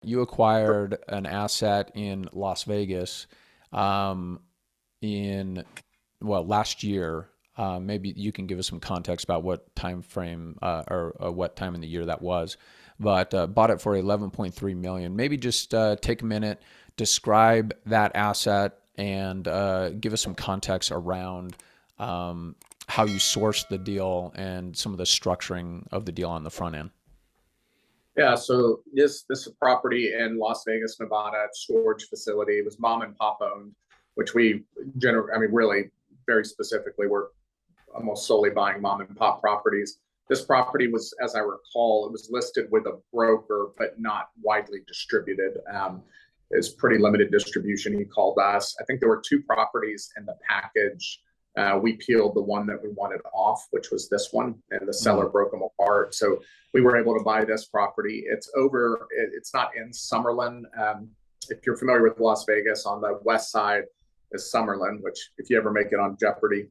you acquired an asset in Las Vegas in last year. Maybe you can give us some context about what time frame or what time in the year that was, but bought it for 11.3 million. Maybe just take a minute, describe that asset, and give us some context around how you sourced the deal and some of the structuring of the deal on the front end. Yeah, so this property in Las Vegas, Nevada, storage facility, it was mom and pop owned, which we generally, I mean, really very specifically, we're almost solely buying mom and pop properties. This property was, as I recall, it was listed with a broker, but not widely distributed. It's pretty limited distribution. He called us. I think there were two properties in the package. We peeled the one that we wanted off, which was this one, and the seller broke them apart. So we were able to buy this property. It's not in Summerlin. If you're familiar with Las Vegas, on the west side is Summerlin, which, if you ever make it on Jeopardy,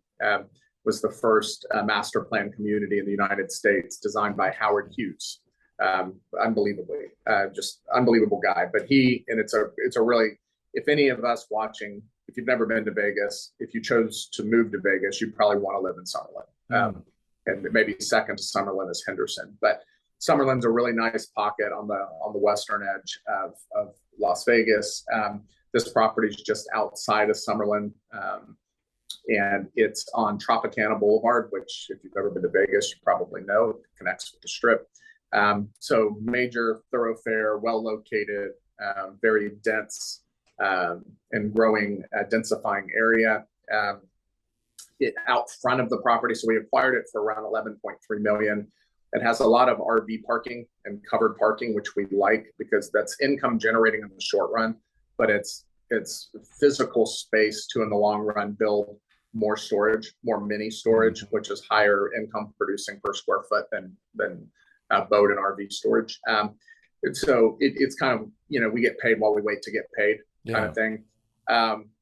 was the first master plan community in the United States, designed by Howard Hughes. Unbelievably, just unbelievable guy. But it's a really, if any of us watching, if you've never been to Vegas, if you chose to move to Vegas, you probably want to live in Summerlin. And maybe second to Summerlin is Henderson. But Summerlin's a really nice pocket on the western edge of Las Vegas. This property is just outside of Summerlin. And it's on Tropicana Boulevard, which, if you've ever been to Vegas, you probably know, it connects with the Strip. So major thoroughfare, well located, very dense and growing, densifying area. Out front of the property, so we acquired it for around 11.3 million. It has a lot of RV parking and covered parking, which we like because that's income generating in the short run, but it's physical space to, in the long run, build more storage, more mini storage, which is higher income producing per square foot than boat and RV storage. And so it's kind of, we get paid while we wait to get paid kind of thing.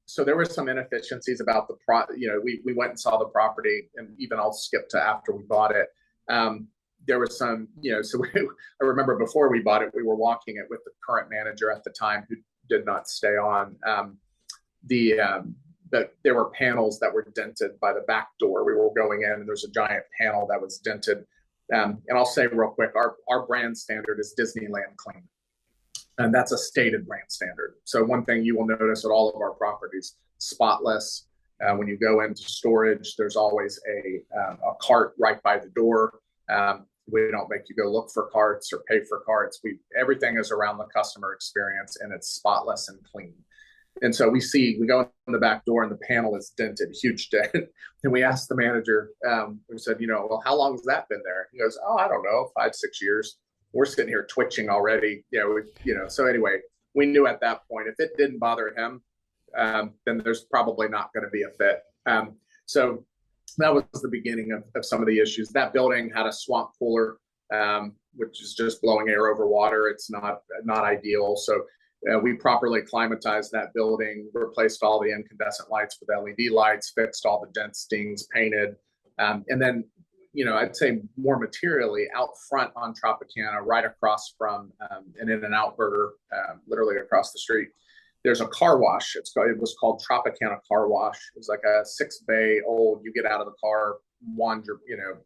So there were some inefficiencies about we went and saw the property, and even I'll skip to after we bought it. There was some, so I remember before we bought it, we were walking it with the current manager at the time, who did not stay on. There were panels that were dented by the back door. We were going in, and there's a giant panel that was dented. And I'll say real quick, our brand standard is Disneyland clean. And that's a stated brand standard. So one thing you will notice at all of our properties, spotless. When you go into storage, there's always a cart right by the door. We don't make you go look for carts or pay for carts. Everything is around the customer experience, and it's spotless and clean. And so we go in the back door, and the panel is dented, huge dent. And we asked the manager, we said, well, how long has that been there? He goes, I don't know, 5, 6 years. We're sitting here twitching already. So anyway, we knew at that point, if it didn't bother him, then there's probably not going to be a fit. So that was the beginning of some of the issues. That building had a swamp cooler, which is just blowing air over water. It's not ideal. So we properly climatized that building, replaced all the incandescent lights with LED lights, fixed all the dent stings, painted. And then, I'd say more materially, out front on Tropicana, right across from an In-N-Out Burger, literally across the street, there's a car wash. It was called Tropicana Car Wash. It was like a 6-bay old, you get out of the car, wander,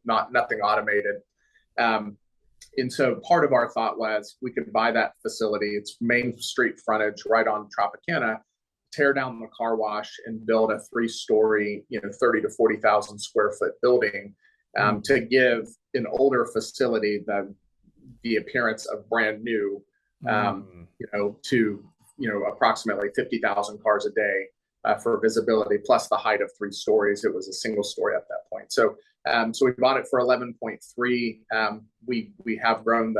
nothing automated. And so part of our thought was we could buy that facility. It's main street frontage right on Tropicana, tear down the car wash and build a 3-story, 30 to 40,000 square foot building to give an older facility the appearance of brand new, to approximately 50,000 cars a day for visibility, plus the height of 3 stories. It was a single story at that point. So we bought it for 11.3. We have grown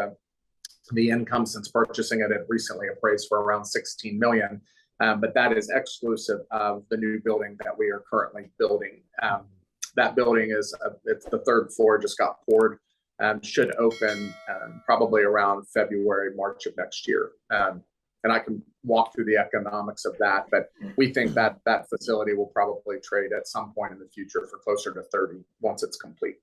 the income since purchasing it. It recently appraised for around 16 million. But that is exclusive of the new building that we are currently building. That building it's the 3rd floor, just got poured. Should open probably around February, March of next year. And I can walk through the economics of that, but we think that facility will probably trade at some point in the future for closer to 30 once it's complete.